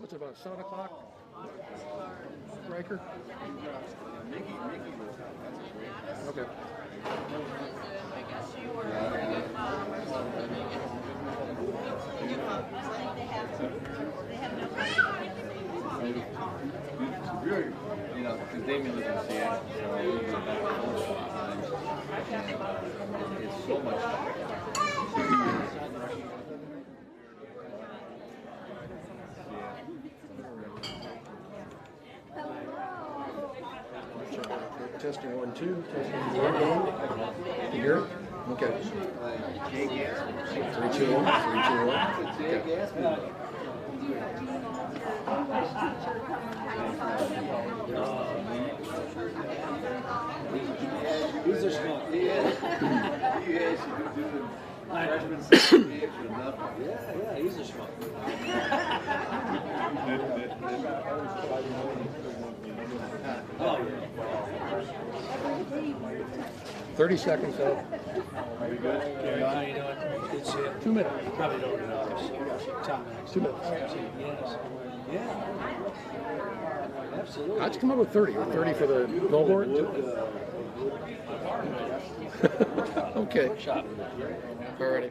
What's it, about 7 o'clock? Riker? Okay. You know, because Damien lives in Seattle, so we go back and forth all the time. It's so much fun. Testing 1, 2. Testing 1. You hear it? Okay. 3, 2, 1. 3, 2, 1. Okay. He's a schmuck. He is. He is. Freshman yeah, he's a schmuck. 30 seconds out. Are you good? How you doing? It's 2 minutes. probably don't know. 2 minutes. Yes. Yeah. Absolutely. How'd you come up with 30? Or 30 for the billboard? Okay. Alrighty.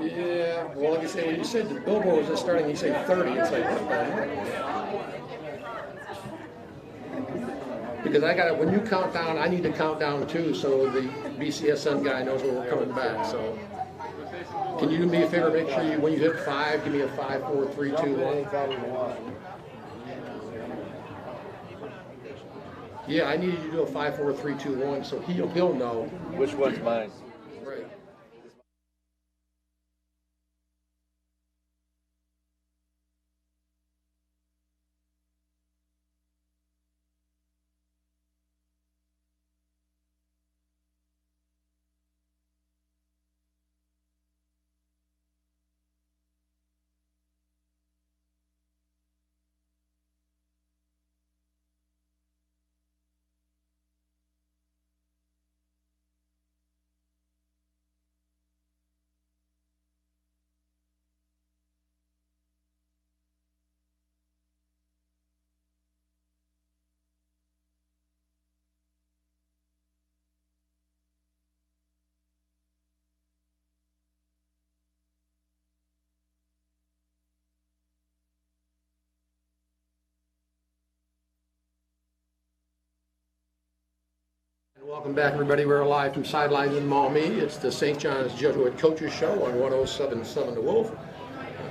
Yeah, well, like I say, when you said the billboard was just starting, you say 30, it's like, what the heck? Because I got to, when you count down, I need to count down too, so the BCSN guy knows when we're coming back. So, can you do me a favor? Make sure you, when you hit 5, give me a 5, 4, 3, 2, 1. Yeah, I need you to do a 5, 4, 3, 2, 1, so he'll know. Which one's mine? Right. Welcome back, everybody. We're live from Sidelines in Maumee. It's the St. John's Jesuit Coaches Show on 107.7 The Wolf.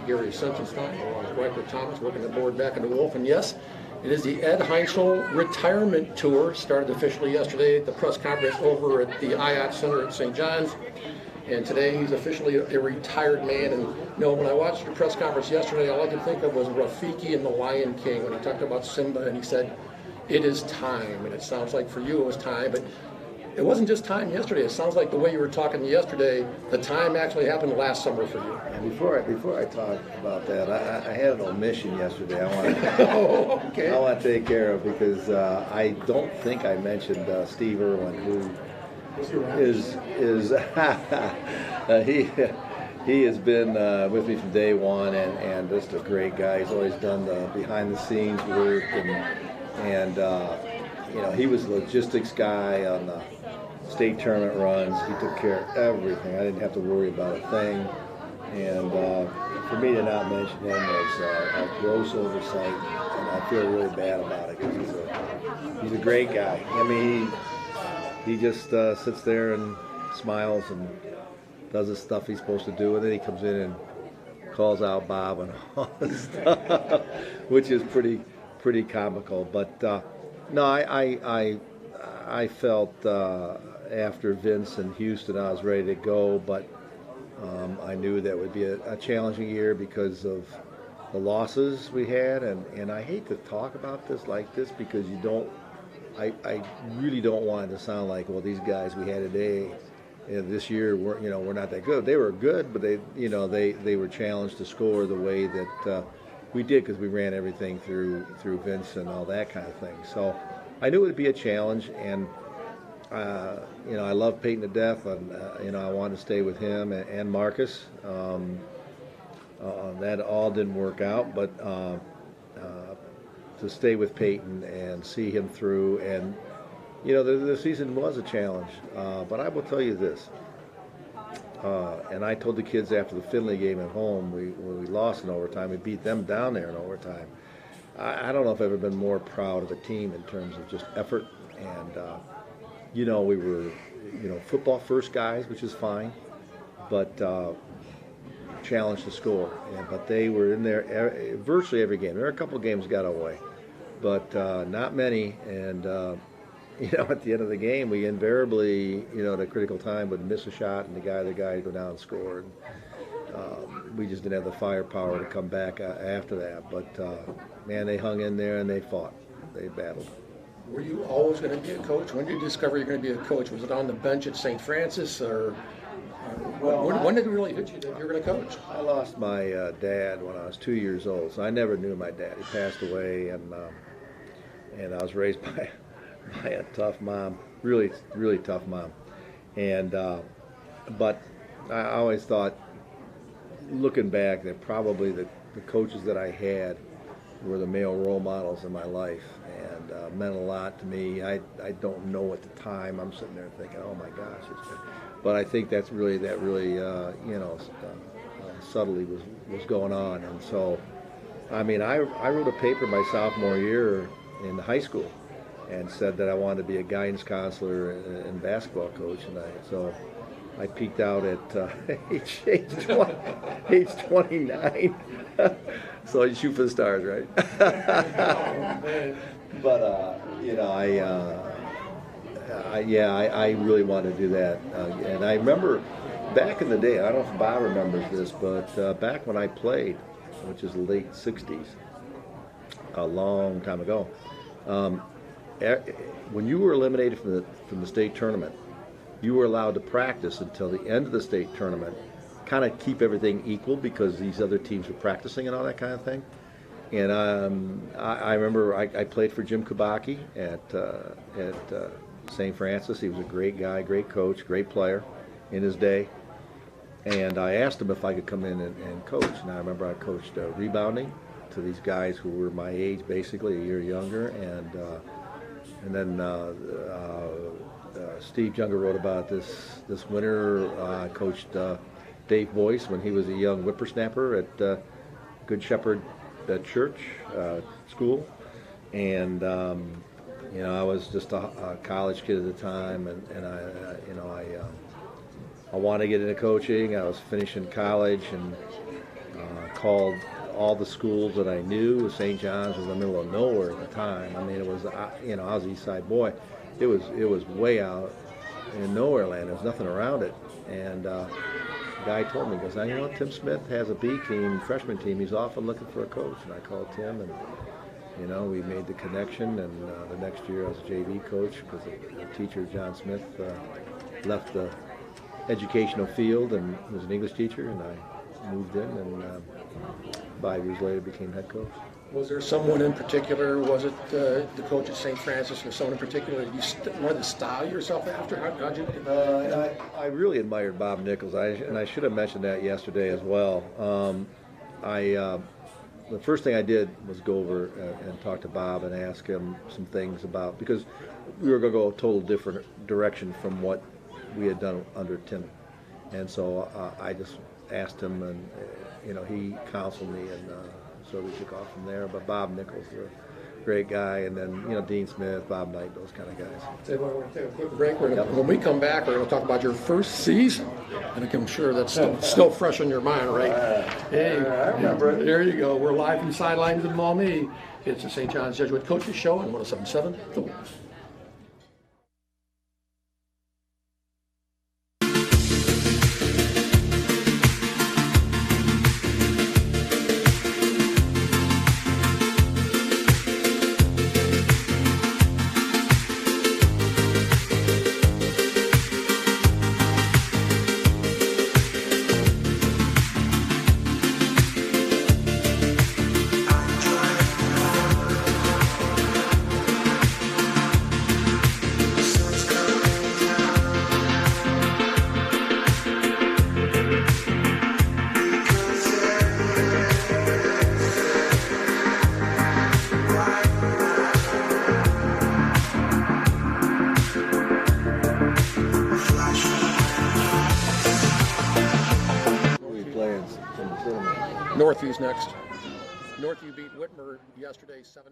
Gary Sensenstein, along with Riker Thomas, working the board back in the Wolf. And yes, it is the Ed Heinzel Retirement Tour. Started officially yesterday at the press conference over at the IOT Center at St. John's. And today he's officially a retired man. And you know, when I watched the press conference yesterday, all I could think of was Rafiki and the Lion King when he talked about Simba and he said, "It is time." And it sounds like for you it was time, but it wasn't just time yesterday. It sounds like the way you were talking yesterday, the time actually happened last summer for you. And before I talk about that, I had an omission yesterday. I want Oh, okay. I want to take care of because I don't think I mentioned Steve Irwin, who is he has been with me from day one and just a great guy. He's always done the behind the scenes work and you know, he was a logistics guy on the state tournament runs. He took care of everything. I didn't have to worry about a thing. And for me to not mention him was a gross oversight, and I feel really bad about it because he's a great guy. I mean, he just sits there and smiles and does the stuff he's supposed to do, and then he comes in and calls out Bob and all this stuff, which is pretty comical. But no, I felt after Vince and Houston I was ready to go, but I knew that would be a challenging year because of the losses we had, and I hate to talk about this like this because I really don't want it to sound like, well, these guys we had today this year we're not that good. They were good, but they were challenged to score the way that we did because we ran everything through Vince and all that kind of thing. So I knew it would be a challenge, and I love Peyton to death, and I wanted to stay with him and Marcus. That all didn't work out, but to stay with Peyton and see him through, and the season was a challenge. But I will tell you this, and I told the kids after the Finley game at home, we lost in overtime. We beat them down there in overtime. I don't know if I've ever been more proud of a team in terms of just effort, and we were football first guys, which is fine, but challenged to score. But they were in there virtually every game. There were a couple of games got away, but not many. And at the end of the game, we invariably, at a critical time, would miss a shot, and the guy would go down and score. And, we just didn't have the firepower to come back after that. But man, they hung in there and they fought. They battled. Were you always going to be a coach? When did you discover you're going to be a coach? Was it on the bench at St. Francis, or when did it really hit you that you were going to coach? I lost my dad when I was 2 years old, so I never knew my dad. He passed away, and I was raised by a tough mom, really, really tough mom. And but I always thought, looking back, that probably the coaches that I had were the male role models in my life, and meant a lot to me. I don't know at the time. I'm sitting there thinking, oh my gosh, but I think that really subtly was going on. And so, I mean, I wrote a paper my sophomore year in high school and said that I wanted to be a guidance counselor and basketball coach, and so I peaked out at age 29. So you shoot for the stars, right? But I really wanted to do that, and I remember back in the day. I don't know if Bob remembers this, but back when I played, which is the late '60s, a long time ago, when you were eliminated from the state tournament, you were allowed to practice until the end of the state tournament, kind of keep everything equal because these other teams were practicing and all that kind of thing. And I remember I played for Jim Kubacki at St. Francis. He was a great guy, great coach, great player in his day. And I asked him if I could come in and coach. And I remember I coached rebounding to these guys who were my age, basically a year younger. And then Steve Younger wrote about this winter. I coached Dave Boyce when he was a young whippersnapper at Good Shepherd Church school, and I was just a college kid at the time, and I wanted to get into coaching. I was finishing college and called all the schools that I knew. St. John's was in the middle of nowhere at the time. I mean, it was I was an East Side boy. It was way out in nowhere land. There was nothing around it, and the guy told me, he goes, Tim Smith has a B team, freshman team. He's often looking for a coach. And I called Tim, and we made the connection. And the next year I was a JV coach because the teacher, John Smith, left the educational field and was an English teacher, and I moved in, and 5 years later became head coach. Was there someone in particular? Was it the coach at St. Francis, or someone in particular that you wanted to style yourself after? How'd you? I really admired Bob Nichols, and I should have mentioned that yesterday as well. The first thing I did was go over and talk to Bob and ask him some things about, because we were going to go a total different direction from what we had done under Tim, and so I just asked him, and he counseled me, and so we took off from there. But Bob Nichols was a great guy, and then Dean Smith, Bob Knight, those kind of guys. We're going to take a quick break. When we come back, we're going to talk about your first season, and I'm sure that's still fresh in your mind, right? Hey, I remember it. There you go. We're live from Sidelines in Maumee. It's the St. John's Jesuit Coaches Show on 107.7 The Wolf. Northview's next. Northview beat Whitmer yesterday 7-1.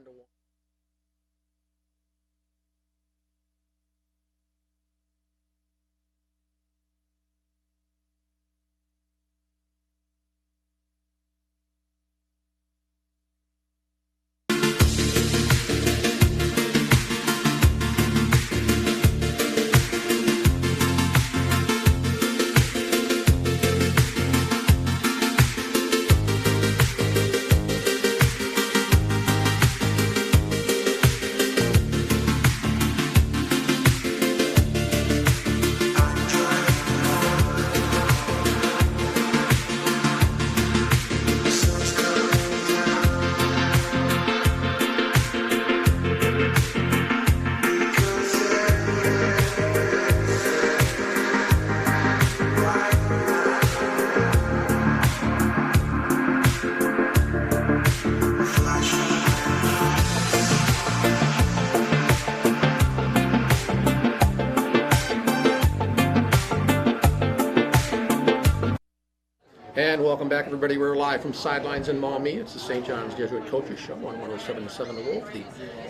And welcome back, everybody. We're live from Sidelines in Maumee. It's the St. John's Jesuit Coaches Show on 107.7 The Wolf. The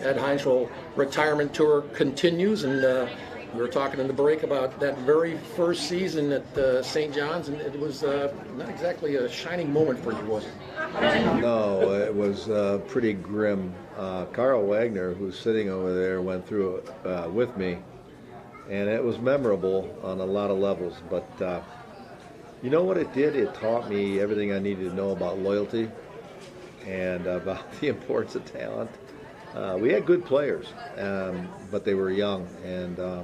Ed Heinzel retirement tour continues, and we were talking in the break about that very first season at St. John's, and it was not exactly a shining moment for you, was it? No, it was pretty grim. Carl Wagner, who's sitting over there, went through it with me, and it was memorable on a lot of levels, but you know what it did? It taught me everything I needed to know about loyalty and about the importance of talent. We had good players, but they were young, and I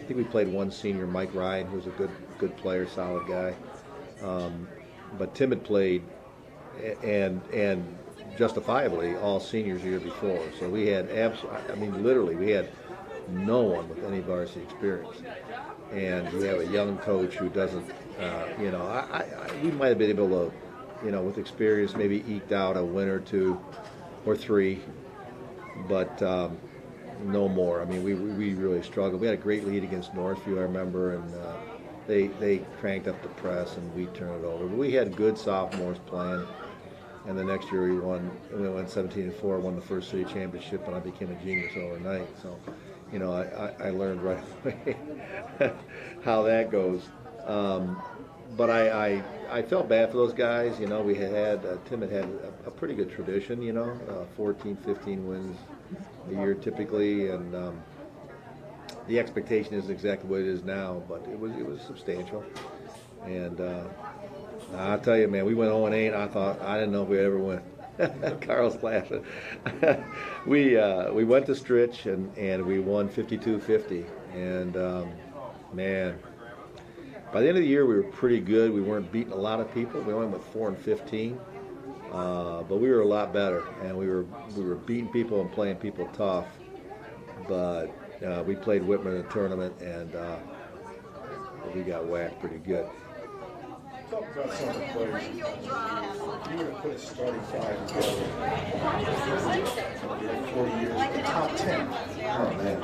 think we played one senior, Mike Ryan, who was a good player, solid guy. But Tim had played, and justifiably, all seniors the year before. So we had literally, we had no one with any varsity experience. And we have a young coach who doesn't, we might have been able to, with experience, maybe eked out a win or two or three, but no more. I mean, we really struggled. We had a great lead against Northview, I remember, and they cranked up the press and we turned it over. But we had good sophomores playing, and the next year we went 17-4, won the first city championship, and I became a genius overnight. So, I learned right away how that goes. But I felt bad for those guys. We had Tim had a pretty good tradition. 14, 15 wins a year typically, and the expectation isn't exactly what it is now, but it was substantial. And I'll tell you, man, we went 0-8. I didn't know if we'd ever win. Carl's laughing. We went to Stritch and we won 52-50, and man, by the end of the year we were pretty good. We weren't beating a lot of people. We only went 4-15, but we were a lot better, and we were beating people and playing people tough. But we played Whitmer in the tournament, and we got whacked pretty good. Talk about some of the players. You were to put a starting five together. 40 years, the top 10. Oh man,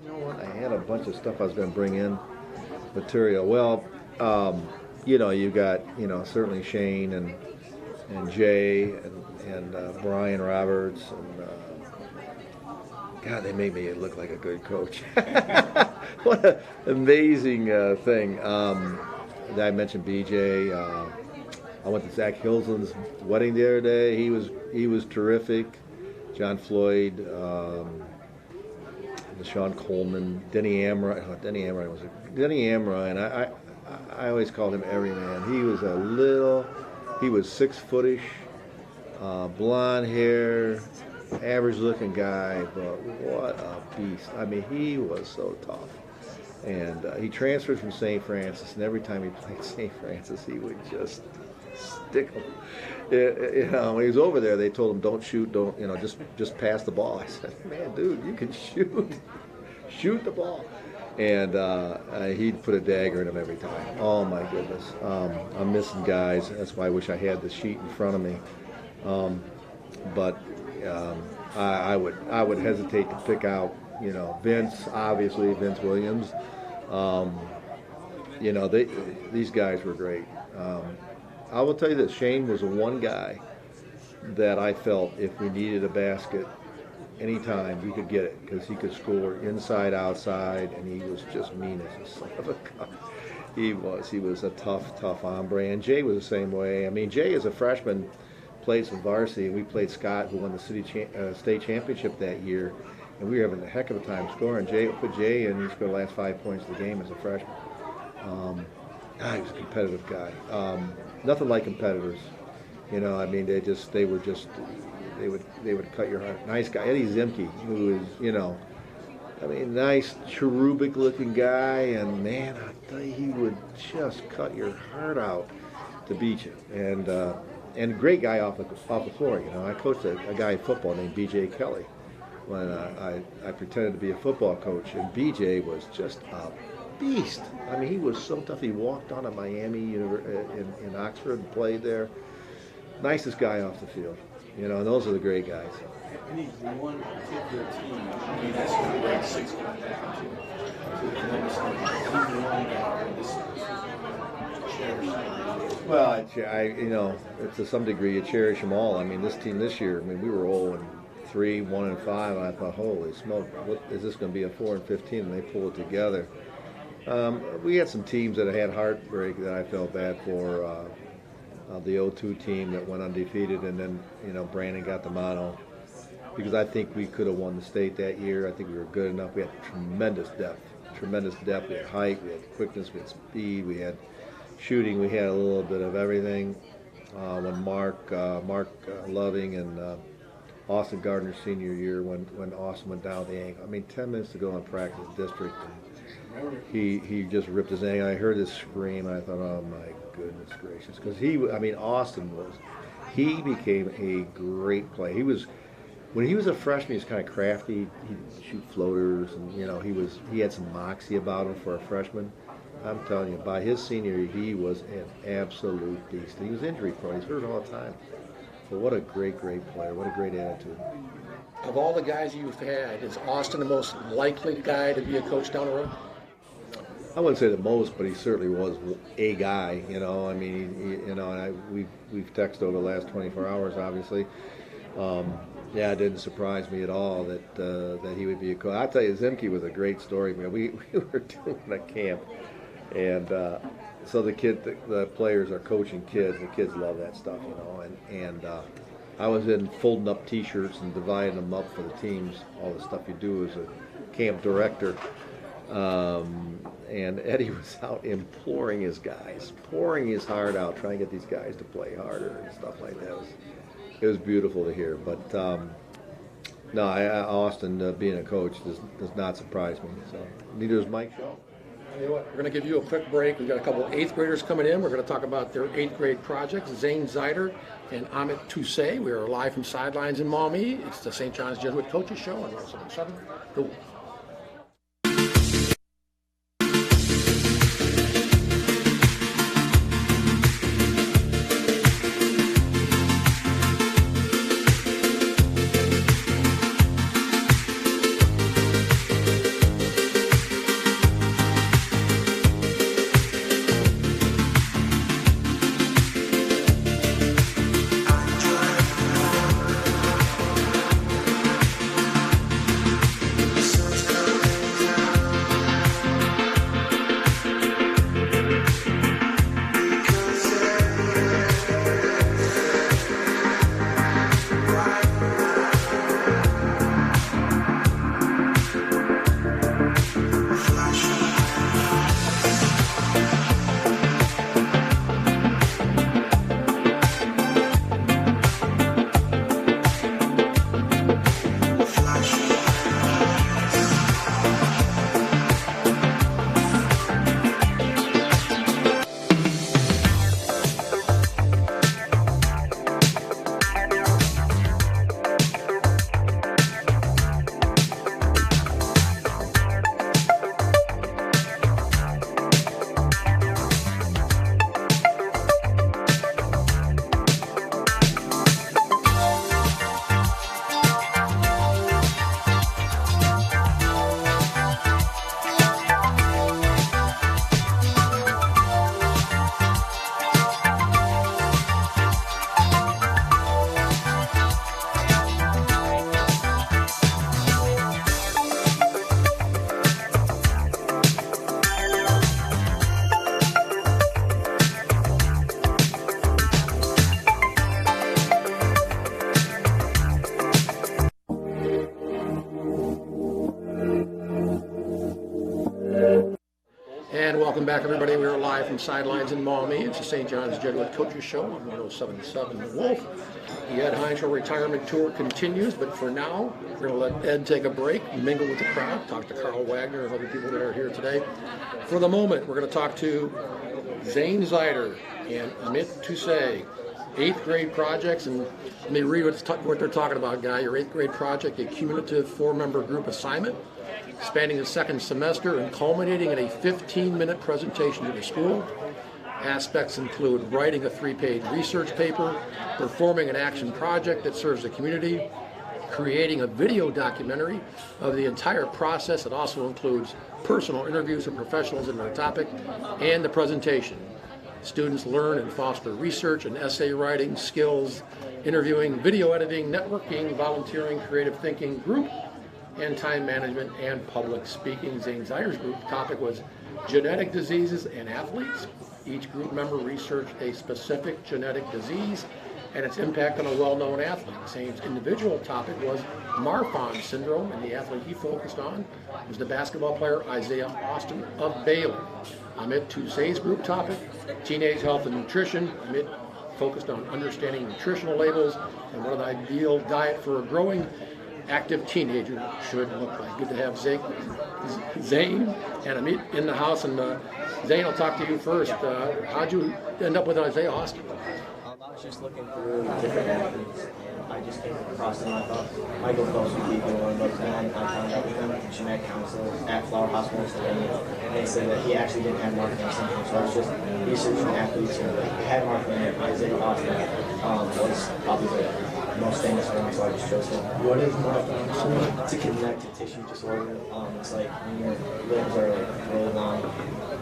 you know what? I had a bunch of stuff I was going to bring in material. Well, you got certainly Shane and Jay and Brian Roberts, and God, they made me look like a good coach. What an amazing thing. I mentioned BJ. I went to Zach Hilson's wedding the other day. He was terrific. John Floyd, Sean Coleman, Denny Amrine, and I always called him Everyman. He was 6-footish, blonde hair, average looking guy, but what a beast. I mean, he was so tough. And he transferred from St. Francis, and every time he played St. Francis, he would just stick him. When he was over there, they told him, "Don't shoot, just pass the ball." I said, "Man, dude, you can shoot, shoot the ball." And he'd put a dagger in him every time. Oh my goodness, I'm missing guys. That's why I wish I had the sheet in front of me. But I would hesitate to pick out. Vince, obviously, Vince Williams. These guys were great. I will tell you this: Shane was the one guy that I felt if we needed a basket anytime we could get it because he could score inside, outside, and he was just mean as a son of a gun. He was a tough hombre, and Jay was the same way. I mean, Jay as a freshman played some varsity, and we played Scott, who won the state championship that year, and we were having a heck of a time scoring. Put Jay in, he scored the last 5 points of the game as a freshman. He was a competitive guy. Nothing like competitors. You know, I mean, they would cut your heart. Nice guy. Eddie Zimke, who is, you know, I mean, nice, cherubic looking guy, and man, I tell you, he would just cut your heart out to beat you. And great guy off the floor. You know, I coached a guy in football named B.J. Kelly when I pretended to be a football coach, and B.J. was just a beast. I mean, he was so tough. He walked on to Miami in Oxford and played there. Nicest guy off the field. You know, and those are the great guys. Any one particular team, I mean, that's going to rank 6 going back to one guy, this cherish. Well, you know, to some degree, you cherish them all. I mean, this team this year, I mean, we were 0-3, 1-5, and I thought, holy smoke, what is this going to be a 4-15? And they pulled it together. We had some teams that had heartbreak that I felt bad for. The 0-2 team that went undefeated, and then, you know, Brandon got the mono. Because I think we could have won the state that year. I think we were good enough. We had tremendous depth. We had height, we had quickness, we had speed, we had shooting, we had a little bit of everything. When Mark Loving and Austin Gardner's senior year, when Austin went down with the ankle. I mean, 10 minutes to go in practice district, and he just ripped his ankle. I heard his scream, and I thought, oh my goodness gracious, because Austin became a great player. When he was a freshman, he was kind of crafty. He'd shoot floaters, and you know, he had some moxie about him for a freshman. I'm telling you, by his senior year, he was an absolute beast. He was injury prone. He's hurt all the time. But what a great player. What a great attitude. Of all the guys you've had, is Austin the most likely guy to be a coach down the road? I wouldn't say the most, but he certainly was a guy. You know, I mean, you know, and we've texted over the last 24 hours, obviously. Yeah, it didn't surprise me at all that he would be a coach. I tell you, Zimke was a great story. Man, we were doing a camp, and so the players are coaching kids. The kids love that stuff, you know. And I was in folding up T-shirts and dividing them up for the teams. All the stuff you do as a camp director. And Eddie was out imploring his guys, pouring his heart out, trying to get these guys to play harder and stuff like that. It was beautiful to hear. But no, Austin being a coach does not surprise me. So neither does Mike Shaw. You know what, we're going to give you a quick break. We've got a couple of 8th graders coming in. We're going to talk about their 8th grade projects, Zane Zeider and Amit Toussé. We are live from Sidelines in Maumee. It's the St. John's Jesuit Coaches Show on 107.7 The Wolf. back, everybody. We are live from Sidelines in Maumee. It's the St. John's Jesuit Coaches Show on 107.7 The Wolf. The Ed Heinzel retirement tour continues, but for now, we're going to let Ed take a break, mingle with the crowd, talk to Carl Wagner and other people that are here today. For the moment, we're going to talk to Zane Zeider and Amit Tusay, 8th grade projects, and let me read what they're talking about, Guy. Your 8th grade project, a cumulative 4-member group assignment, spanning the 2nd semester and culminating in a 15-minute presentation to the school. Aspects include writing a 3-page research paper, performing an action project that serves the community, creating a video documentary of the entire process that also includes personal interviews of professionals in their topic, and the presentation. Students learn and foster research and essay writing skills, interviewing, video editing, networking, volunteering, creative thinking, group and time management, and public speaking. Zane Zeider's group topic was genetic diseases and athletes. Each group member researched a specific genetic disease and its impact on a well-known athlete. Zane's individual topic was Marfan syndrome, and the athlete he focused on was the basketball player Isaiah Austin of Baylor. Amit Tusay's group topic, teenage health and nutrition. Amit focused on understanding nutritional labels and what an ideal diet for a growing active teenager should look like. Good to have Zane and Amit in the house. And Zane, I'll talk to you first. How'd you end up with Isaiah Austin? I was just looking through different athletes, and I just came across them. I thought Michael Phelps would be a good one, but then I found out with them, the genetic counselor at Flower Hospital in Slovenia, and they said that he actually didn't have Marfan syndrome. So I was just researching athletes who had Marfan, and Isaiah Austin was probably the most famous one, so I just chose him. What is Marfan syndrome? It's a connective tissue disorder. It's like when your limbs are like really long,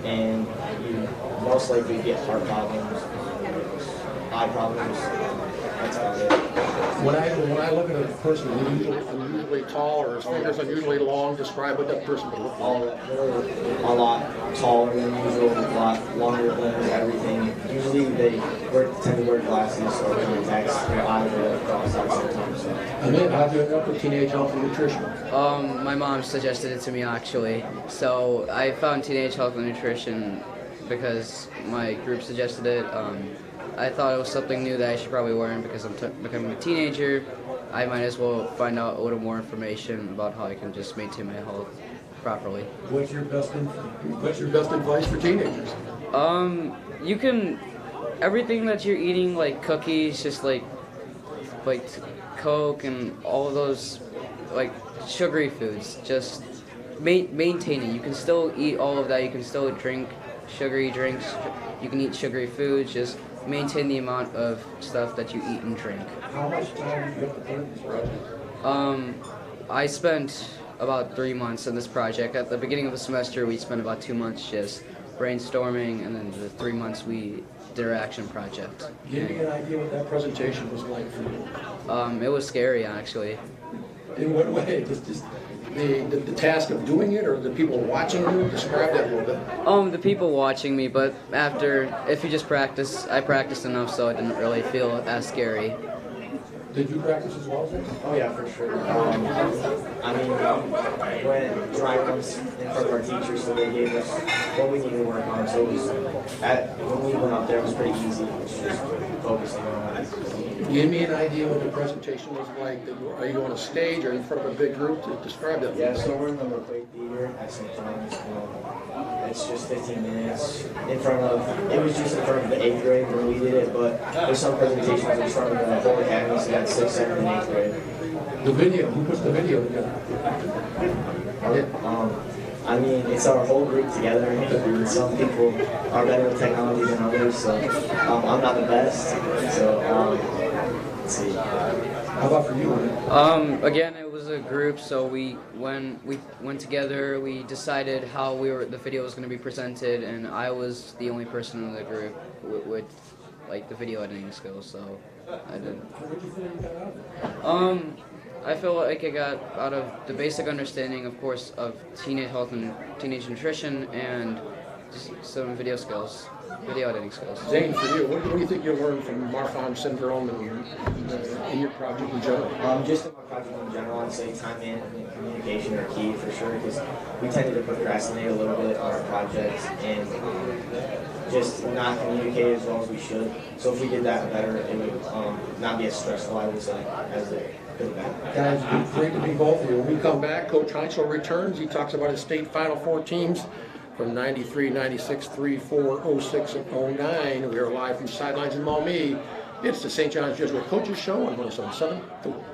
and you most likely get heart problems, eye problems. That's about it. When I look at a person unusually tall or his fingers unusually long, describe what that person would look like. They're a lot taller than usual, a lot longer limbs, everything. Usually they tend to wear glasses or contacts. Their eyes are like crossed out sometimes. Amit, how'd you end up with teenage health and nutrition? My mom suggested it to me actually. So I found Teenage Health and Nutrition because my group suggested it. I thought it was something new that I should probably learn because I'm becoming a teenager. I might as well find out a little more information about how I can just maintain my health properly. What's your best advice for teenagers? You can, everything that you're eating, like cookies, just like Coke and all of those like sugary foods, just maintain it. You can still eat all of that. You can still drink sugary drinks. You can eat sugary foods. Just maintain the amount of stuff that you eat and drink. How much time do you have to put in this project? I spent about 3 months in this project. At the beginning of the semester, we spent about 2 months just brainstorming, and then the 3 months we did our action project. Give me an idea what that presentation was like for you. It was scary, actually. In what way? Just the task of doing it, or the people watching you? Describe that a little bit. The people watching me, but if you just practice, I practiced enough, so it didn't really feel as scary. Did you practice as well, Zane? Oh yeah, for sure. I mean, when drawing comes in front of our teachers, so they gave us what we needed to work on. So it was when we went up there, it was pretty easy. It was just focusing on it. Give me an idea what the presentation was like. Are you on a stage or in front of a big group? To describe that. Yeah, so we're in the McQuaid Theater at St. John's. It's just 15 minutes in front of, it was just in front of the 8th grade when we did it, but there's some presentations in front of the whole academy, so that's 6th, 7th, and 8th grade. The video, who puts the video together? I mean, it's our whole group together, and some people are better with technology than others, so I'm not the best, so let's see. How about for you? Again, it was a group, so when we went together, we decided how the video was going to be presented, and I was the only person in the group with like the video editing skills, so I did. What did you feel you got out of it? I feel like I got out of the basic understanding, of course, of teenage health and teenage nutrition, and just some video skills. video editing skills. Zane, for you, what do you think you learned from Marfan syndrome and in your project in general? Just in my project in general, I'd say time management and communication are key for sure, because we tended to procrastinate a little bit on our projects and just not communicate as well as we should. So if we did that better, it would not be as stressful, I would say, as it could have been. Guys, great to be both of you. When we come back, Coach Heinzel returns. He talks about his state Final Four teams from 93, 96, 3, 4, 06, and 09. We are live from Sidelines in Maumee. It's the St. John's Jesuit Coaches Show on 107.7 The Wolf.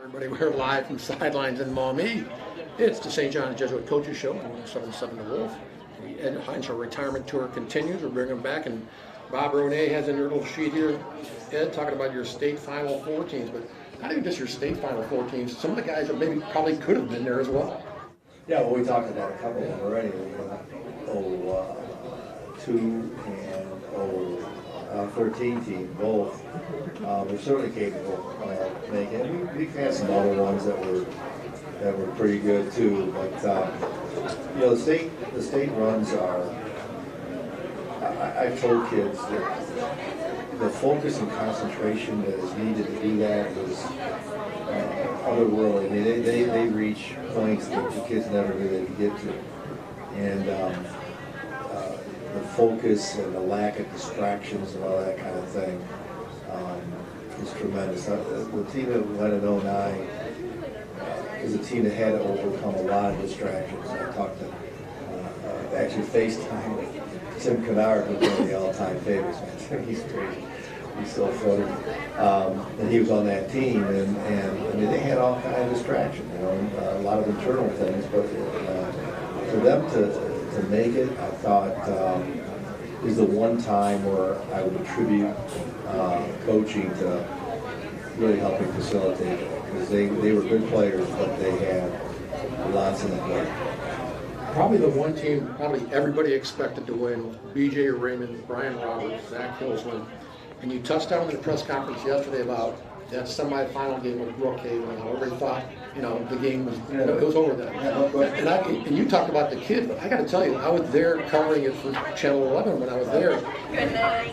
Everybody, we're live from Sidelines in Maumee. It's the St. John's Jesuit Coaches Show on 107.7 The Wolf. The Ed Heinzel retirement tour continues. We're bringing him back, and Bob Ronay has in your little sheet here, Ed, talking about your state Final Four teams, but not even just your state Final Four teams. Some of the guys that maybe probably could have been there as well. Yeah, well, we talked about a couple of them already. 02 and 13 team, both. They're certainly capable of making it. We've had some other ones that were pretty good too, but you know, the state runs are. I've told kids that the focus and concentration that is needed to do that is otherworldly. I mean, they reach points that the kids never knew they could get to, and the focus and the lack of distractions and all that kind of thing is tremendous. The team that went in 09 is a team that had to overcome a lot of distractions. I talked to actually FaceTime with Tim Kennard, who's one of the all-time favorites. Man, he's crazy. He's so funny. And he was on that team, and I mean, they had all kinds of distractions, you know, a lot of internal things, but for them to make it, I thought is the one time where I would attribute coaching to really helping facilitate it, because they were good players, but they had lots of them. Probably the one team probably everybody expected to win, B.J. Raymond, Brian Roberts, Zach Hilsman. And you touched on in the press conference yesterday about that semifinal game with Brookhaven, and everybody thought, you know, the game was, you know, it was over then. And you talked about the kids, but I got to tell you, I was there covering it for Channel 11 when I was there.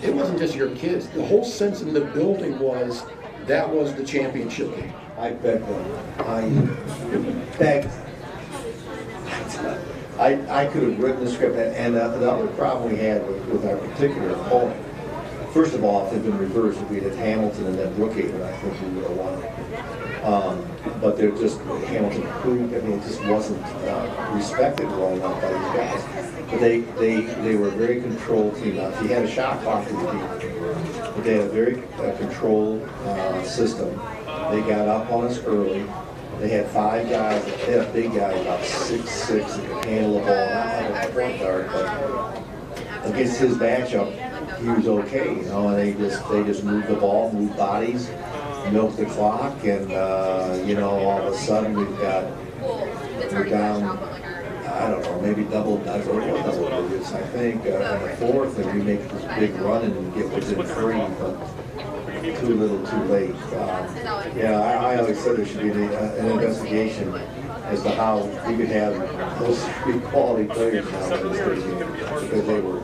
It wasn't just your kids. The whole sense in the building was that was the championship game. I begged them. I begged. I could have written the script, and the other problem we had with our particular opponent, first of all, if it had been reversed, if we had Hamilton and then Brookhaven, I think we would have won. But they're just, Hamilton proved, I mean, it just wasn't respected well enough by these guys. But they were a very controlled team. Now, if you had a shot clock to the beat, but they had a very controlled system. They got up on us early. They had 5 guys, they had a big guy, about 6'6", that could handle the ball, not like a point guard, but against his matchup, he was okay, you know, and they just moved the ball, moved bodies, milked the clock, and you know, all of a sudden we're down, I don't know, maybe double digits, I think, in the fourth, and we make this big run and get within 3, but too little, too late. Yeah, I always said there should be an investigation as to how we could have those 3 quality players now in this state game, because they were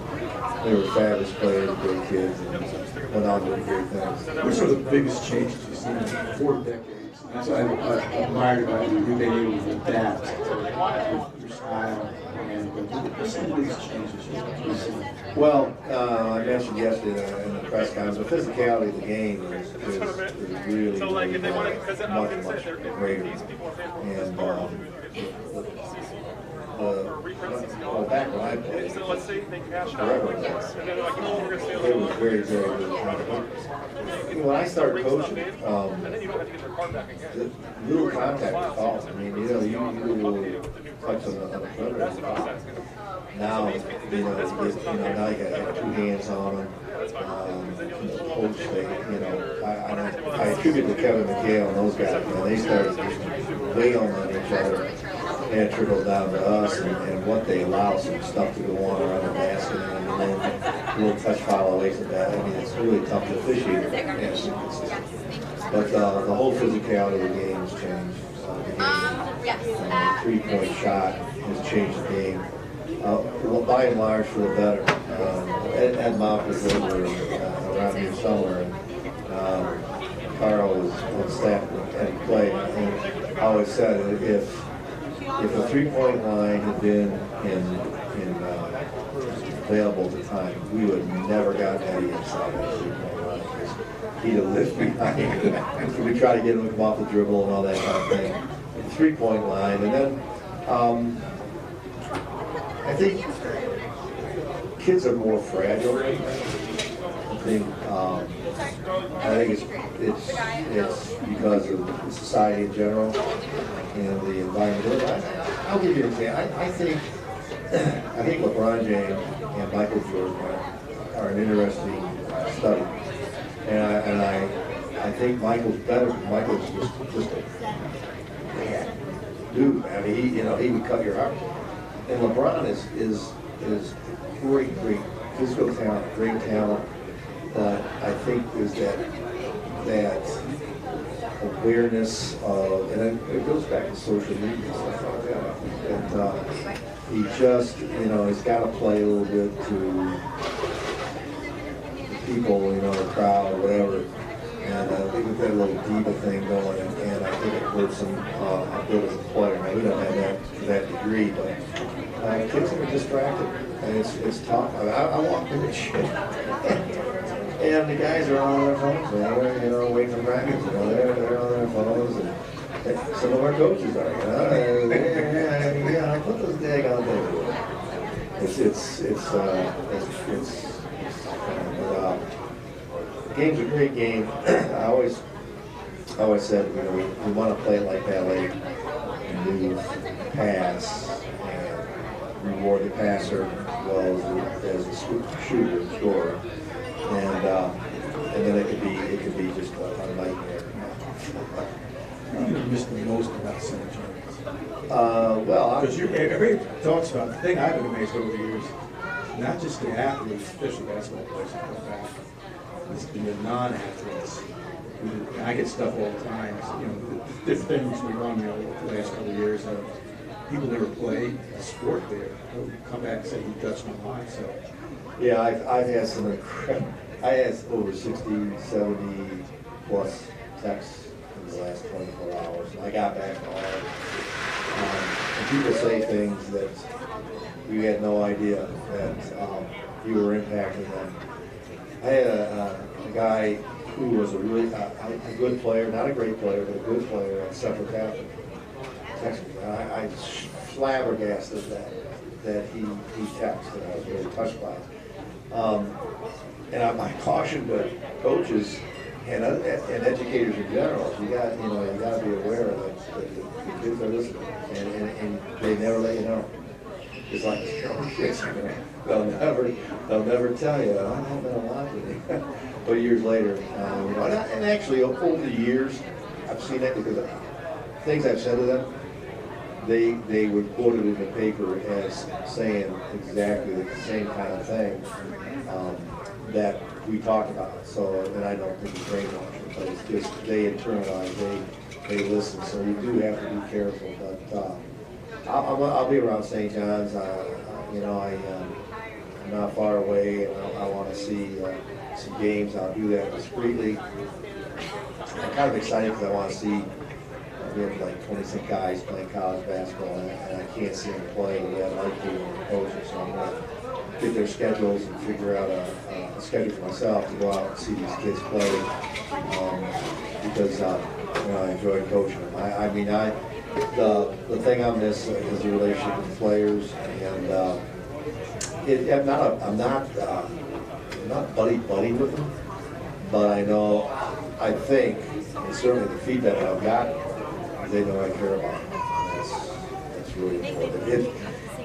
fabulous players, great kids, and went on doing great things. Which are the biggest changes you've seen in 4 decades? That's what I admired about you being able to adapt to your style, and some of these changes you've seen. Well, I mentioned yesterday in the press conference, the physicality of the game is really, really much greater. And back when I played, forever ago, it was very, very good. When I started coaching, little contact was all. I mean, you know, you will touch on the perimeter. Now, now you got 2 hands on them. Coach, I attribute to Kevin McHale and those guys. They started wailing on each other, and it trickled down to us, and what they allow some stuff to go on around the basket, and then a little touch foul away from that. I mean, it's really tough to officiate. But the whole physicality of the game has changed. The 3-point shot has changed the game. By and large, for the better. Ed Mott was over around here somewhere, and Carl was on staff and played. And I always said if the 3-point line had been available at the time, we would have never gotten Eddie inside that 3-point line. He'd have lived behind. We try to get him to come off the dribble and all that kind of thing. The 3-point line, and then. I think kids are more fragile right now. I think it's because of the society in general and the environment. I'll give you an example. I think LeBron James and Michael Jordan are an interesting study, and I think Michael's better because Michael's just a dude. I mean, he would cut your heart. And LeBron is great physical talent, great talent. I think is that awareness of, and it goes back to social media and stuff like that. And he just, he's got to play a little bit to people, the crowd, whatever. And I think we've got a little diva thing going, and I think it hurts him a bit as a player. Now, we don't have that to that degree, but kids are distracted, and it's tough. I walk in the shit, and the guys are on their phones, waiting for practice. They're on their phones, and some of our coaches are. Put those dag on there. The game's a great game. I always said, we want to play it like ballet, move, pass, and reward the passer as well as the shooter and scorer, and then it could be just a nightmare. What do you miss the most about St. John's? Because everybody talks about the thing I've been amazed over the years, not just the athletes, especially basketball players that come back, it's the non-athletes. I get stuff all the time. The things we run, the last couple of years, people never play a sport there. They'll come back and say, "You touched my mind." So, yeah, I've had some incredible. I had over 60, 70 plus texts in the last 24 hours. I got back hard. And people say things that you had no idea that you were impacting them. I had a guy who was a really a good player, not a great player, but a good player at Central Catholic. I flabbergasted that he texted. I was really touched by it. And I cautioned the coaches and educators in general. You got to be aware that the kids are listening, and they never let you know. It's like kids, they'll never tell you. I haven't been watching. But years later, and actually over the years, I've seen that because of things I've said to them. They would quote it in the paper as saying exactly the same kind of thing that we talk about. So, and I don't think it's brainwashing, but it's just they internalize, they listen. So you do have to be careful. But I'll be around St. John's. I'm not far away, and I want to see some games. I'll do that discreetly. I'm kind of excited because I want to see. We have like 26 guys playing college basketball, and I can't see them play. We have like to coaches, so I'm going to get their schedules and figure out a schedule for myself to go out and see these kids play because I enjoy coaching them. The thing I miss is the relationship with the players, and I'm not buddy with them, but I think, and certainly the feedback I've gotten, they know I care about them. That's really important.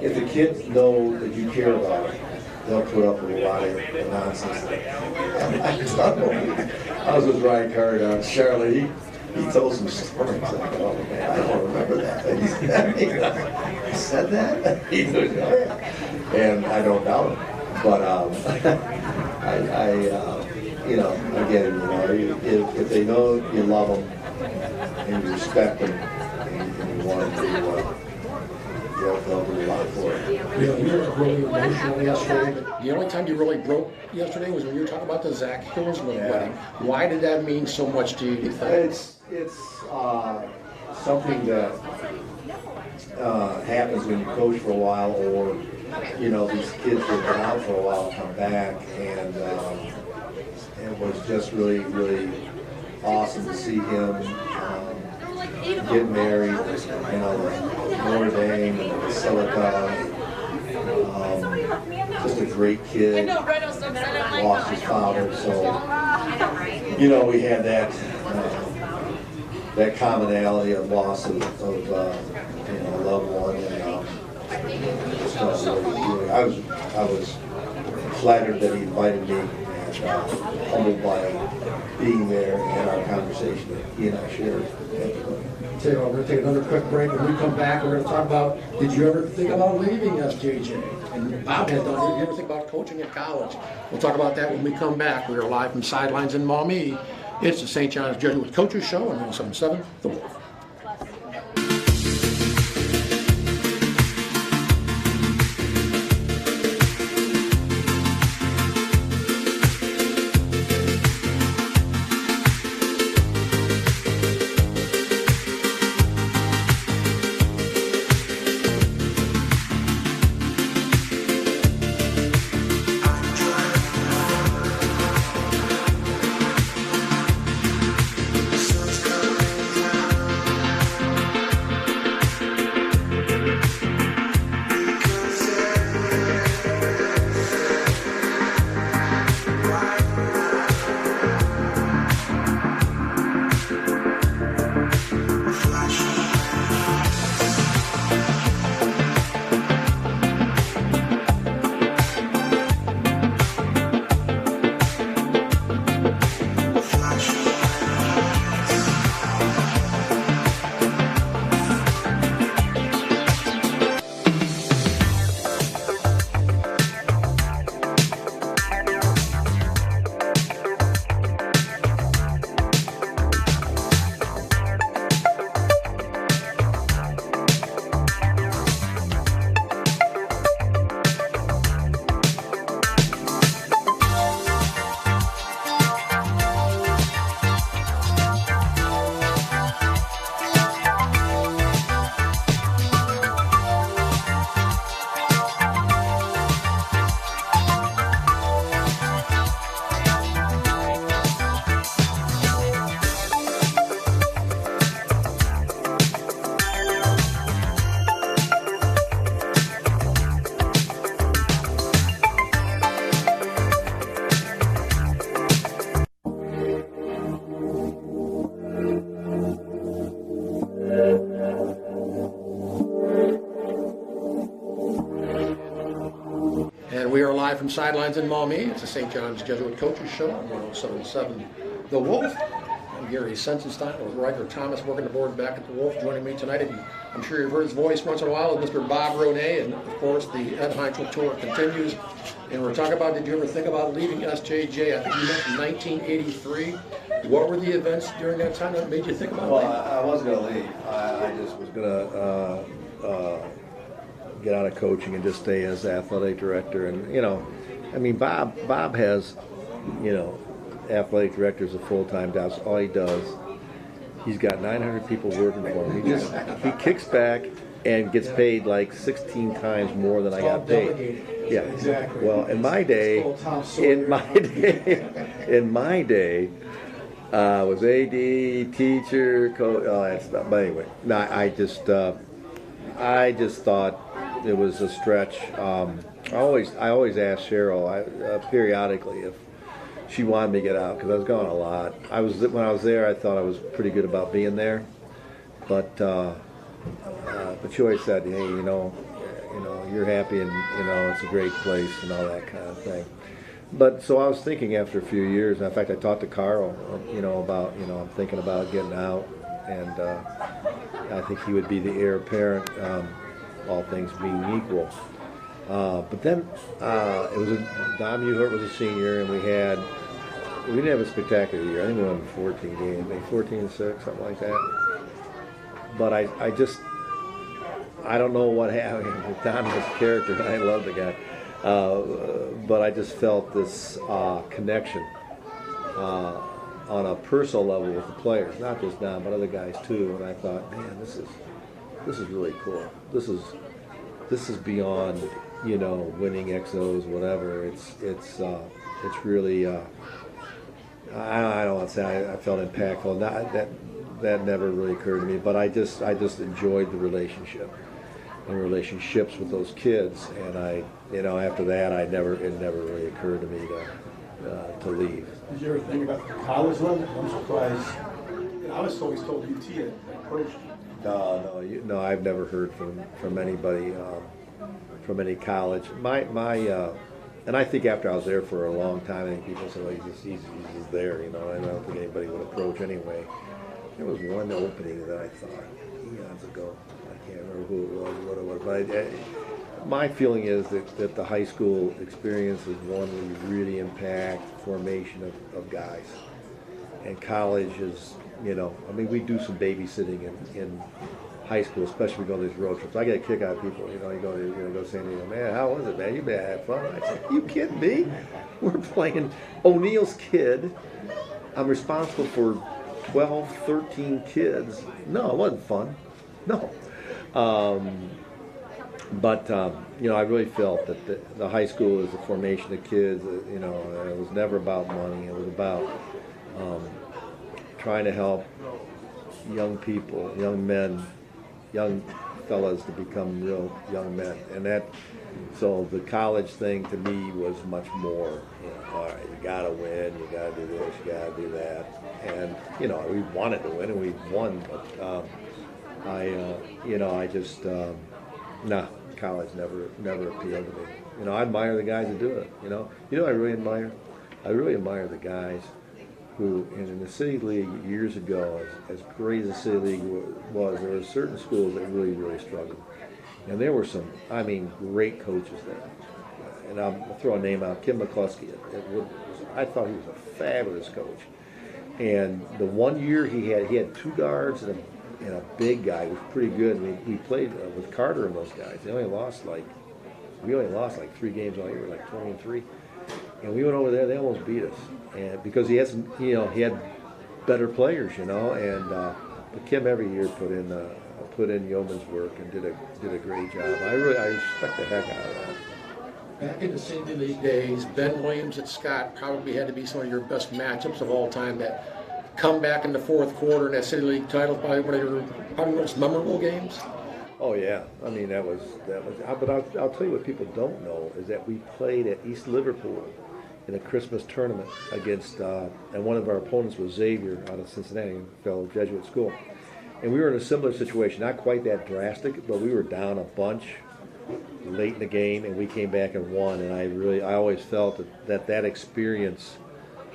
If the kids know that you care about them, they'll put up with a lot of nonsense. I was with Ryan Card on Charlotte. He told some stories. Like, oh man, I don't remember that. I said that? He goes, oh yeah. And I don't doubt him. But again, if they know you love them and you respect them and you want them to, they'll do a lot for it. You were really emotional yesterday, but the only time you really broke yesterday was when you were talking about the Zach Hillsman wedding. Why did that mean so much to you, do you think? It's something that happens when you coach for a while, or these kids have been out for a while come back, and it was just really, really awesome to see him get married, Notre Dame and Silicon. Just a great kid. Lost his father, so we had that commonality of loss of a loved one, and just really, I was flattered that he invited me, and humbled by being there and our conversation that he and I shared. Tell you what, we're going to take another quick break. When we come back, we're going to talk about, did you ever think about leaving SJJ? And Bob has done. Did you ever think about coaching at college? We'll talk about that when we come back. We are live from Sidelines in Maumee. It's the St. John's Jesuit Coaches Show on 107.7 The Wolf. from Sidelines in Maumee. It's the St. John's Jesuit Coaches Show on 107.7 The Wolf. I'm Gary Sensenstein with Riker Thomas working the board back at the Wolf. Joining me tonight, I'm sure you've heard his voice once in a while, is Mr. Bob Ronay, and of course the Ed Heinzel Tour continues. And we're talking about, did you ever think about leaving SJJ? I think you mentioned 1983. What were the events during that time that made you think about Well, leaving? I wasn't going to leave. I just was going to get out of coaching and just stay as athletic director. And, you know, I mean, Bob has, you know, athletic director is a full-time job. That's all he does. He's got 900 people working for him. He kicks back and gets paid like 16 times more than I got paid. Yeah, Exactly. Well, in my day, was AD, teacher, coach, all that stuff. But anyway, no, I just thought it was a stretch. I always asked Cheryl periodically if she wanted me to get out because I was gone a lot. When I was there, I thought I was pretty good about being there, but she always said, hey, you know, you're happy and you know it's a great place and all that kind of thing. But so I was thinking after a few years, and in fact I talked to Carl, you know, about, you know, I'm thinking about getting out, and I think he would be the heir apparent, all things being equal. But then it was Dom Uhart was a senior, and we didn't have a spectacular year. I think we won 14 games, maybe 14-6, something like that. But I don't know what happened with Dom's character. I love the guy. But I just felt this connection on a personal level with the players, not just Dom, but other guys too. And I thought, man, this is really cool. This is beyond, you know, winning XOs, whatever. It's really. I don't want to say I felt impactful. That never really occurred to me. But I just enjoyed the relationship and relationships with those kids. And you know, after that, it never really occurred to me to leave. Did you ever think about the college level? I'm surprised. I was always told UT had approached you. No, I've never heard from anybody from any college. And I think after I was there for a long time, I think people said, well, he's just there, you know. I don't think anybody would approach anyway. There was one opening that I thought eons ago. I can't remember who it was, what it was. But my feeling is that the high school experience is one where you really impact formation of guys. And college is, you know, I mean, we do some babysitting in high school, especially when we go on these road trips. I get a kick out of people, you know, you go to San Diego, man, how was it, man? You better have fun. I said, you kidding me? We're playing O'Neill's kid. I'm responsible for 12, 13 kids. No, it wasn't fun. No. But you know, I really felt that the high school is the formation of kids. You know, it was never about money. It was about trying to help young people, young men, young fellas to become real young men. And so the college thing to me was much more, you know, all right, you gotta win, you gotta do this, you gotta do that. And, you know, we wanted to win and we won, but college never appealed to me. You know, I admire the guys who do it, you know. You know, I really admire the guys who, in the City League years ago, as great as the City League was, there were certain schools that really, really struggled. And there were some, I mean, great coaches there. And I'll throw a name out, Kim McCluskey at Woodward. I thought he was a fabulous coach. And the one year he had two guards and a big guy who was pretty good. We played with Carter and those guys. We only lost like 3 games all year, like 20-3. And we went over there. They almost beat us, and because he had better players, you know. And but Kim every year put in yeoman's work and did a great job. I respect the heck out of that. Back in the City League days, Ben Williams at Scott probably had to be some of your best matchups of all time. That comeback in the fourth quarter in that City League title, probably one of your most memorable games. Oh yeah, I mean that was. But I'll tell you what people don't know is that we played at East Liverpool in a Christmas tournament against, and one of our opponents was Xavier out of Cincinnati, a fellow Jesuit school, and we were in a similar situation, not quite that drastic, but we were down a bunch, late in the game, and we came back and won. And I always felt that experience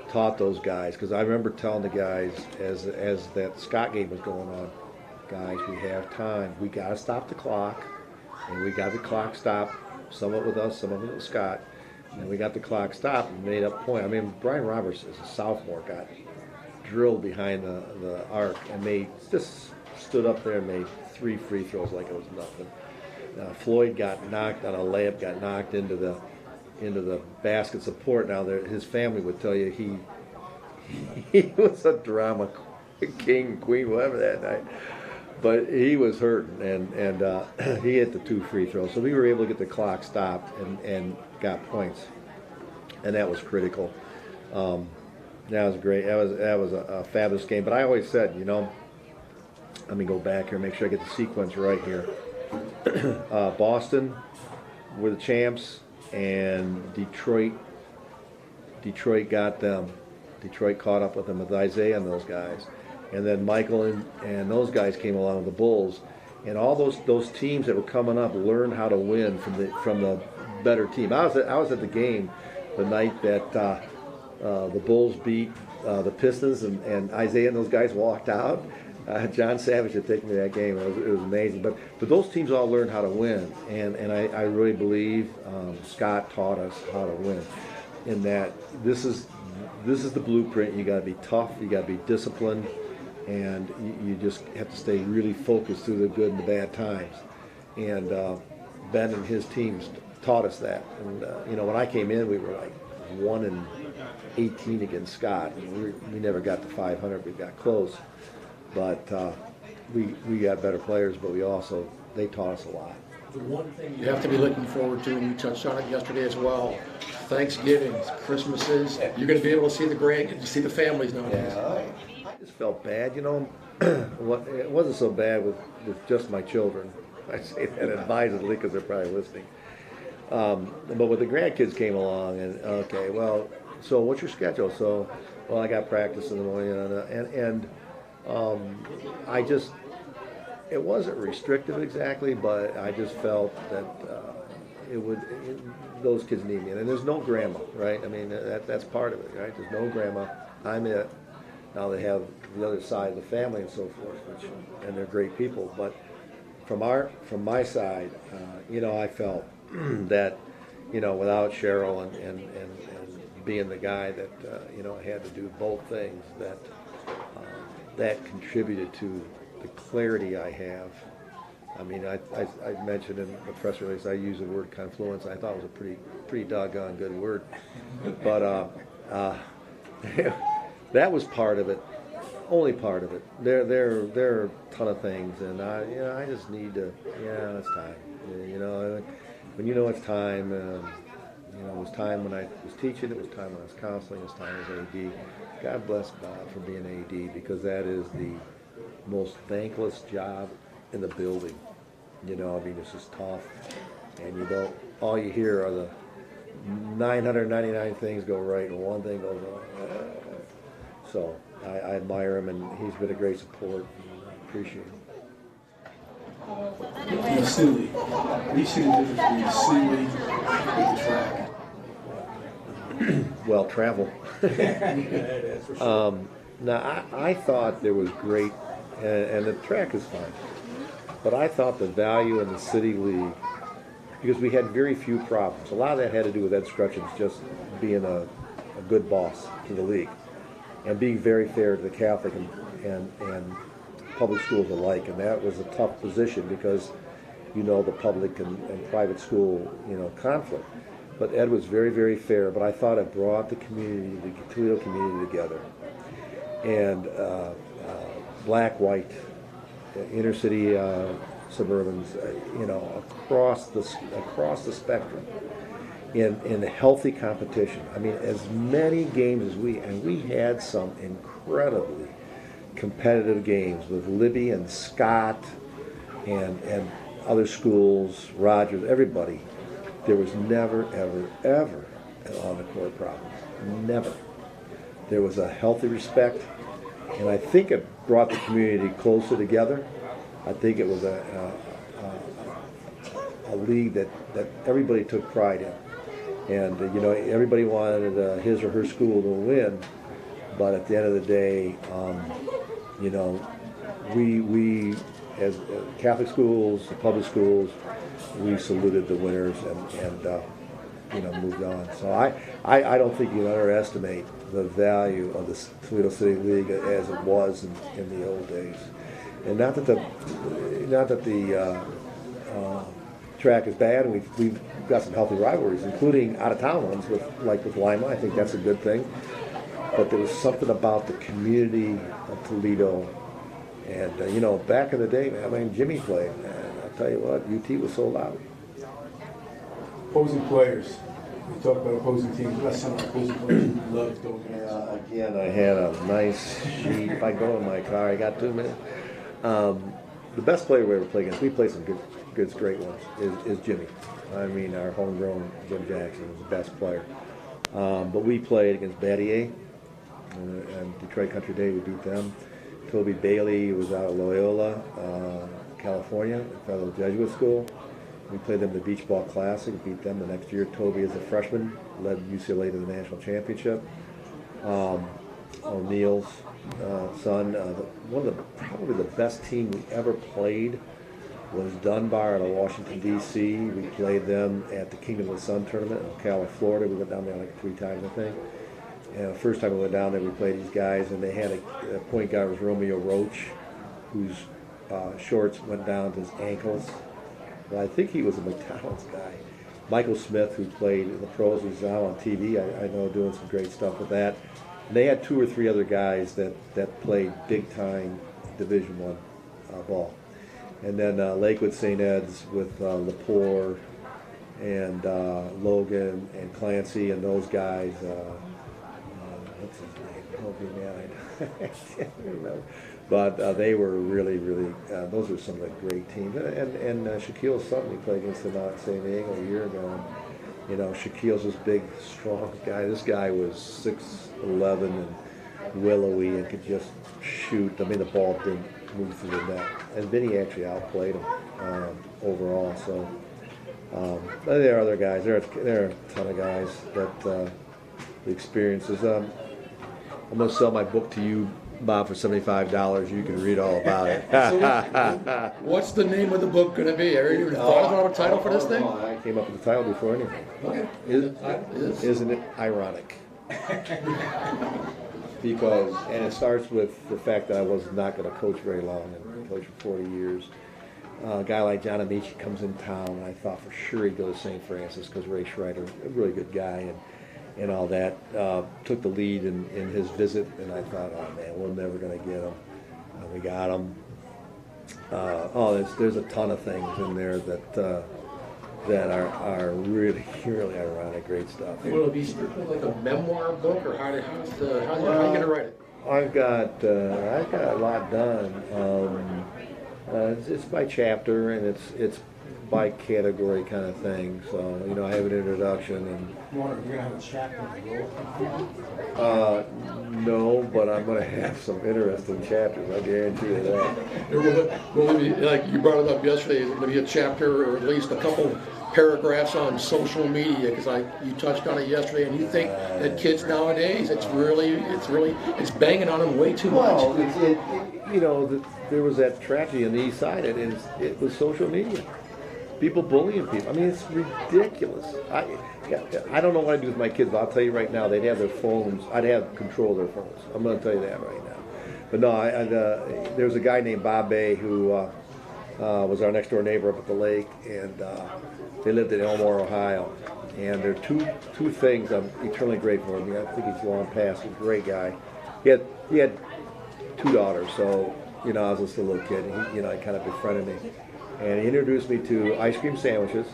taught those guys, because I remember telling the guys as that Scott game was going on, guys, we have time. We got to stop the clock, and we got the clock stopped. Some of it with us, some of it with Scott. And we got the clock stopped and made up point. I mean, Brian Roberts, as a sophomore, got drilled behind the arc and just stood up there and made 3 free throws like it was nothing. Floyd got knocked on a layup, got knocked into the basket support. Now his family would tell you he was a drama king, queen, whatever that night. But he was hurting, and he hit the 2 free throws. So we were able to get the clock stopped and got points, and that was critical. That was great. That was a fabulous game. But I always said, let me go back here, make sure I get the sequence right here. Boston were the champs, and Detroit got them. Detroit caught up with them with Isaiah and those guys. And then Michael and those guys came along with the Bulls, and all those teams that were coming up learned how to win from the better team. I was at the game the night that the Bulls beat the Pistons, and Isaiah and those guys walked out. John Savage had taken me to that game. It was amazing. But those teams all learned how to win, and I really believe Scott taught us how to win. In that this is the blueprint. You got to be tough. You got to be disciplined. And you just have to stay really focused through the good and the bad times. And Ben and his teams taught us that. And when I came in, we were like 1-18 against Scott. And we never got to 500. We got close, but we got better players. But they taught us a lot. The one thing you have to be looking forward to, and you touched on it yesterday as well, Thanksgivings, Christmases, you're going to be able to see see the families nowadays. Yeah, I just felt bad, It wasn't so bad with just my children. I say that advisedly because they're probably listening. But when the grandkids came along, and okay, well, so what's your schedule? So, well, I got practice in the morning, and I just. It wasn't restrictive exactly, but I just felt that those kids need me. And there's no grandma, right? I mean, that's part of it, right? There's no grandma. I'm it. Now they have the other side of the family and so forth, and they're great people. But from my side, I felt that, without Cheryl and being the guy that, had to do both things, that contributed to the clarity I have. I mean, I mentioned in the press release I use the word confluence. I thought it was a pretty doggone good word, but that was part of it, only part of it. There are a ton of things, and I just need to. Yeah, it's time. When it's time. It was time when I was teaching. It was time when I was counseling. It was time as AD. God bless God for being AD, because that is the most thankless job in the building. It's just tough, and all you hear are the 999 things go right and one thing goes wrong. So I admire him, and he's been a great support, and I appreciate him. Silly. What do you see the difference between silly and the track? Well, travel. That's for sure. Now, I thought there was great, and the track is fine, but I thought the value in the City League, because we had very few problems. A lot of that had to do with Ed Scrutchins just being a good boss to the league and being very fair to the Catholic and public schools alike. And that was a tough position because, the public and private school, conflict. But Ed was very, very fair, but I thought it brought the community, the Toledo community together. And black, white, inner city suburbans, across the spectrum, in healthy competition. I mean, as many games as we had some incredibly competitive games with Libby and Scott and other schools, Rogers, everybody. There was never, ever, ever an on-the-court problem. Never. There was a healthy respect, and I think it brought the community closer together. I think it was a a league that everybody took pride in. And, you know, everybody wanted his or her school to win, but at the end of the day, you know, we as Catholic schools, public schools, we saluted the winners and you know, moved on. So I don't think you underestimate the value of the Toledo City League as it was in the old days. And not that the track is bad, and we've got some healthy rivalries, including out-of-town ones with Lima. I think that's a good thing. But there was something about the community of Toledo, and you know, back in the day, man, I mean, Jimmy played, man. I'll tell you what, UT was sold out. Opposing players. We talk about opposing teams. What about some opposing players you love going against? Again, I had a nice sheet. If I go in my car, I got 2 minutes. The best player we ever played against, we played some good great ones, is Jimmy. I mean, our homegrown Jim Jackson was the best player. But we played against Battier and Detroit Country Day. We beat them. Toby Bailey was out of Loyola, California, fellow Jesuit school. We played them the Beach Ball Classic, beat them the next year. Toby, as a freshman, led UCLA to the national championship. O'Neill's son, one of probably the best team we ever played was Dunbar out of Washington, D.C. We played them at the Kingdom of the Sun tournament in Ocala, Florida. We went down there like 3 times, I think. And the first time we went down there, we played these guys, and they had a point guard was Romeo Roach, whose shorts went down to his ankles. But I think he was a McDonald's guy. Michael Smith, who played in the pros, was out on TV. I know, doing some great stuff with that. And they had 2 or 3 other guys that played big-time Division I ball. And then Lakewood St. Ed's with Lepore and Logan and Clancy and those guys. What's his name? Oh, man, I can't remember. But they were really, those were some of the great teams. And Shaquille Sutton, we played against them out in San Diego a year ago. And, you know, Shaquille's this big, strong guy. This guy was 6'11" and willowy and could just shoot. I mean, the ball didn't move through the net. And Vinny actually outplayed him overall. So there are other guys. There are a ton of guys that the experiences. I'm going to sell my book to you, Bob, for $75. You can read all about it. What's the name of the book going to be? Have you thought about a title for this thing? I came up with the title before anything. Okay. Isn't it ironic? Because, and it starts with the fact that I was not going to coach very long, and coached for 40 years. A guy like John Amici comes in town, and I thought for sure he'd go to St. Francis because Ray Schreider, a really good guy, and all that, took the lead in his visit, and I thought, oh man, we're never going to get him. We got him. There's a ton of things in there that are really ironic, great stuff. Will it be strictly like a memoir book, or how are you going to write it? I've got a lot done. It's by chapter, and it's by category kind of thing. So, you know, I have an introduction and. You're going to have a chapter No, but I'm going to have some interesting chapters. I guarantee you that. Will it be, like you brought it up yesterday, is it going to be a chapter or at least a couple paragraphs on social media? Because you touched on it yesterday, and you think that kids nowadays, it's banging on them way too much. Well, you know, there was that tragedy on the East Side. It was social media. People bullying people. I mean, it's ridiculous. I don't know what I'd do with my kids, but I'll tell you right now, they'd have their phones. I'd have control of their phones. I'm going to tell you that right now. But no, there was a guy named Bob Bay who was our next door neighbor up at the lake, and they lived in Elmore, Ohio. And there are two things I'm eternally grateful for. I mean, I think he's long past. He's a great guy. He had 2 daughters, so you know, I was just a little kid. And he kind of befriended me. And he introduced me to ice cream sandwiches,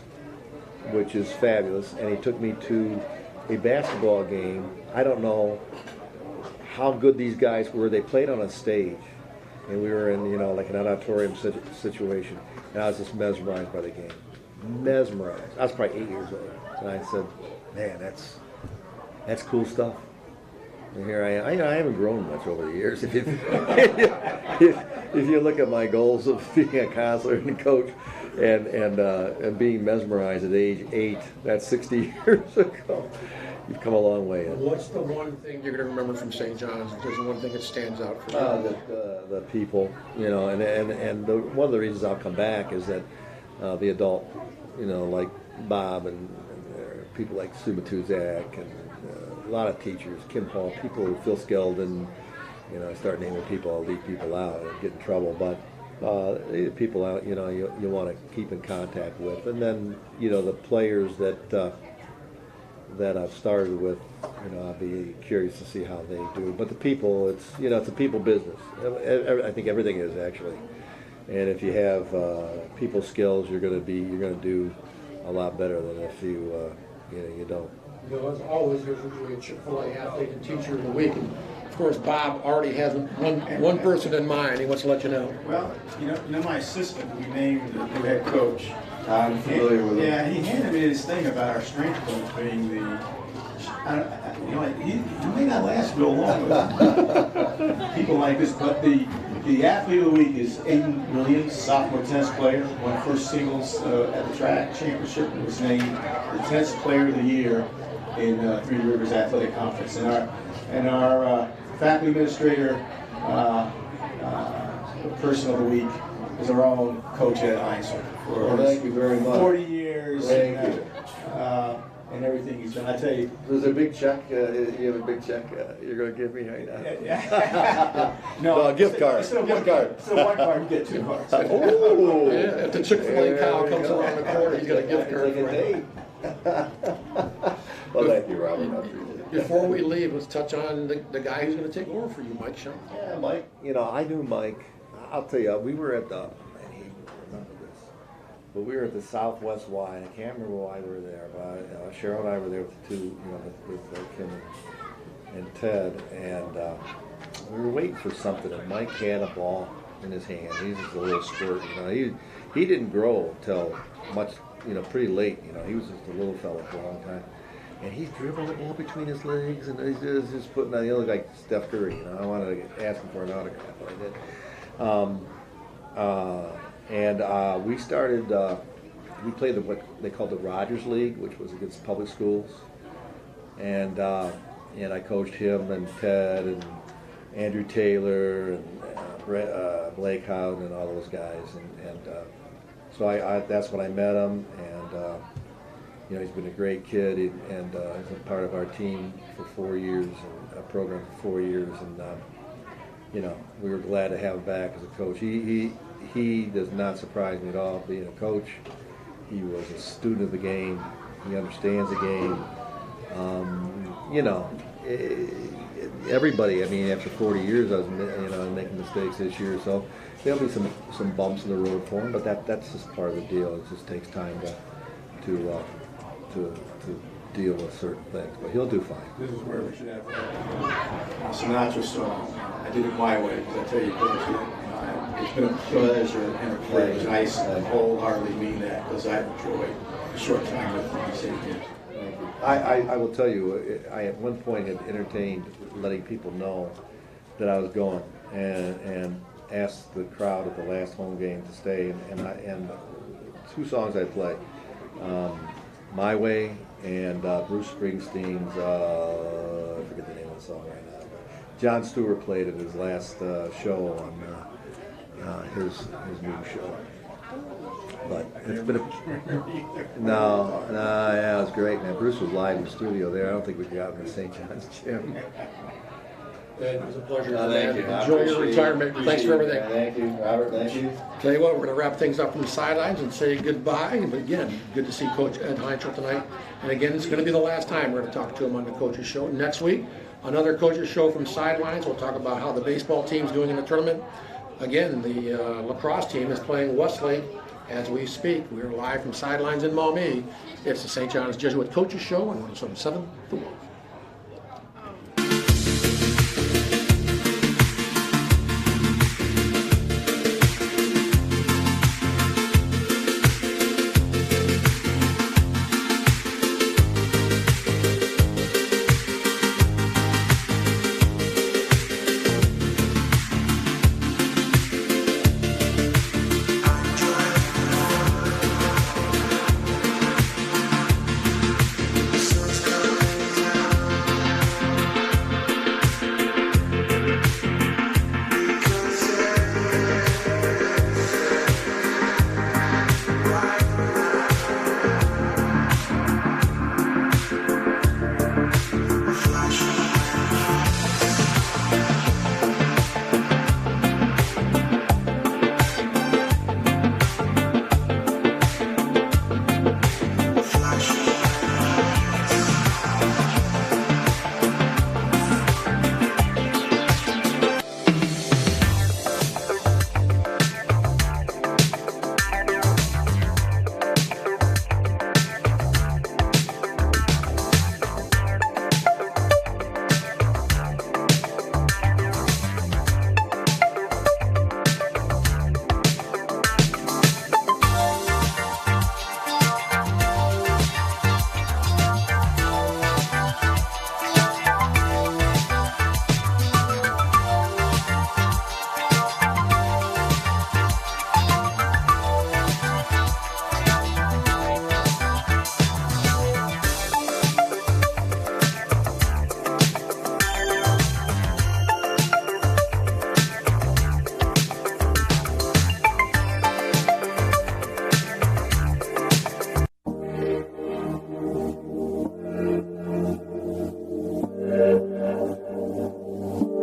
which is fabulous. And he took me to a basketball game. I don't know how good these guys were. They played on a stage, and we were in, like an auditorium situation. And I was just mesmerized by the game. Mesmerized. I was probably 8 years old. And I said, man, that's cool stuff. And here I am. I haven't grown much over the years. If you look at my goals of being a counselor and a coach, and being mesmerized at age 8, that's 60 years ago. You've come a long way. What's the one thing you're going to remember from St. John's? If there's one thing that stands out for you? The people, you know, and one of the reasons I'll come back is that the adult, you know, like Bob and people like Sue Matuzak and a lot of teachers, Kim Hall, people, Phil Skeldon, you know, I start naming people, I'll leave people out and get in trouble, but people out, you know, you want to keep in contact with. And then, you know, the players that I've started with, you know, I'll be curious to see how they do. But the people, it's, you know, it's a people business. I think everything is, actually. And if you have people skills, you're going to do a lot better than if you don't. You know, as always, there's usually a Chick-fil-A athlete and teacher of the week. And of course, Bob already has one person in mind. He wants to let you know. Well, you know my assistant, we named the new head coach. I'm familiar with him. Yeah, he handed me this thing about our strength coach being the, you know, he may not last real long with people like this, but the athlete of the week is Aiden Williams, sophomore tennis player, won first singles at the track championship and was named the tennis player of the year in Three Rivers Athletic Conference. And our faculty administrator, person of the week, is our own coach Ed Heinzer. Well, thank you very much. 40 years. Thank you. And everything he's done. I tell you. There's a big check. You have a big check you're going to give me right now. No, gift card. Gift card. Still one card, you get 2 cards. Oh, Yeah, if the Chick-fil-A cow comes around the corner, he's got a gift card for you. Well, thank you, Robert. I appreciate it. Before we leave, let's touch on the guy who's going to take over for you, Mike Shaw. Yeah, Mike. You know, I knew Mike. I'll tell you, we were at the. Man, he will remember this. But we were at the Southwest Y. I can't remember why we were there, but Cheryl and I were there with the two, you know, with Kim and Ted, and we were waiting for something. And Mike had a ball in his hand. He's just a little squirt. You know, he didn't grow till much, you know, pretty late. You know, he was just a little fella for a long time. And he's dribbling the ball between his legs, and he's just putting on. He looked like Steph Curry. You know, I wanted to ask him for an autograph, but I did. We started. We played what they called the Rogers League, which was against public schools, and I coached him and Ted and Andrew Taylor and Blake Howden and all those guys, and so that's when I met him, and. You know, he's been a great kid, and he's been part of our team for 4 years, and a program for 4 years, and you know, we were glad to have him back as a coach. He does not surprise me at all being a coach. He was a student of the game. He understands the game. You know, everybody. I mean, after 40 years, I was making mistakes this year, so there'll be some bumps in the road for him, but that's just part of the deal. It just takes time to deal with certain things, but he'll do fine. This is where we should have a Sinatra song. I did it my way, because I tell you, it's been a pleasure and a privilege, and I wholeheartedly mean that, because I've enjoyed a short time with you. St. James. I will tell you, I at one point had entertained letting people know that I was going, and asked the crowd at the last home game to stay, and 2 songs I play. My Way and Bruce Springsteen's, I forget the name of the song right now. Jon Stewart played at his last show on his new show. But it's been yeah, it was great, man. Bruce was live in the studio there. I don't think we got him in St. John's gym. It was a pleasure. Thank you. Enjoy your retirement. Thanks for everything. Thank you, Robert. Thank you. Tell you what, we're going to wrap things up from the sidelines and say goodbye. But again, good to see Coach Ed Heinzel tonight. And again, it's going to be the last time we're going to talk to him on the Coaches Show. Next week, another Coaches Show from sidelines. We'll talk about how the baseball team's doing in the tournament. Again, the lacrosse team is playing Westlake as we speak. We're live from sidelines in Maumee. It's the St. John's Jesuit Coaches Show on 107.7 The Wolf.